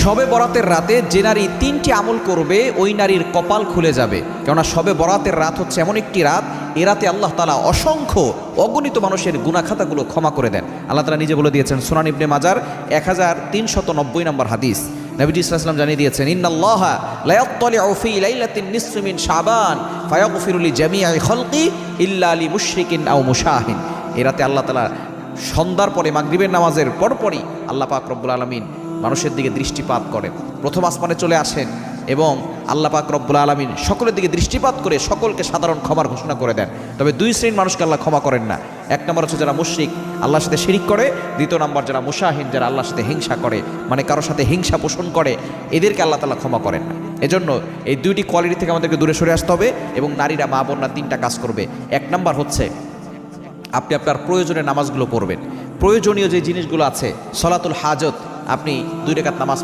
শবে বরাতের রাতে যে নারী 3টি আমল করবে ওই নারীর কপাল খুলে যাবে। কেননা শবে বরাতের রাত হচ্ছে এমন একটি রাত, এ রাতে আল্লাহ তাআলা অসংখ্য অগণিত মানুষের গুনাহখাতাগুলো ক্ষমা করে দেন। আল্লাহ তাআলা নিজে বলে দিয়েছেন সুনান ইবনে মাজার 1390 নম্বর হাদিস, নবীজি সাল্লাল্লাহু আলাইহি ওয়াসাল্লাম জানিয়ে দিয়েছেন, ইন্নাল্লাহা লা ইয়াত্তালিউ ফি লাইলাতিন নিসফি মিন শাবান ফায়াগফিরু লিজামিই খালকি ইল্লা লিমুশরিকিন আও মুশাহিন। এ রাতে আল্লাহ তাআলা সন্ধ্যার পরে মাগরিবের নামাজের পরপরই আল্লাহ পাক রব্বুল আলামিন মানুষের দিকে দৃষ্টিপাত করেন, প্রথম আসমানে চলে আসেন এবং আল্লাহ পাক রব্বুল আলামিন সকলের দিকে দৃষ্টিপাত করে সকলকে সাধারণ ক্ষমার ঘোষণা করে দেন। তবে দুই শ্রেণীর মানুষকে আল্লাহ ক্ষমা করেন না। এক নম্বর হচ্ছে যারা মুশরিক, আল্লাহর সাথে শিরিক করে। দ্বিতীয় নম্বর যারা মুশাহিন, যারা আল্লাহর সাথে হিংসা করে, মানে কারোর সাথে হিংসা পোষণ করে, এদেরকে আল্লাহ তাআলা ক্ষমা করেন না। এজন্য এই দুইটি কোয়ালিটি থেকে আমাদেরকে দূরে সরে আসতে হবে এবং নারীরা মা বোনরা 3টা কাজ করবে। এক নম্বর হচ্ছে আপনি আপনার প্রয়োজনীয় নামাজগুলো পড়বেন। প্রয়োজনীয় যে জিনিসগুলো আছে, সলাতুল হাজত, আপনি 2 রাকাত নামাজ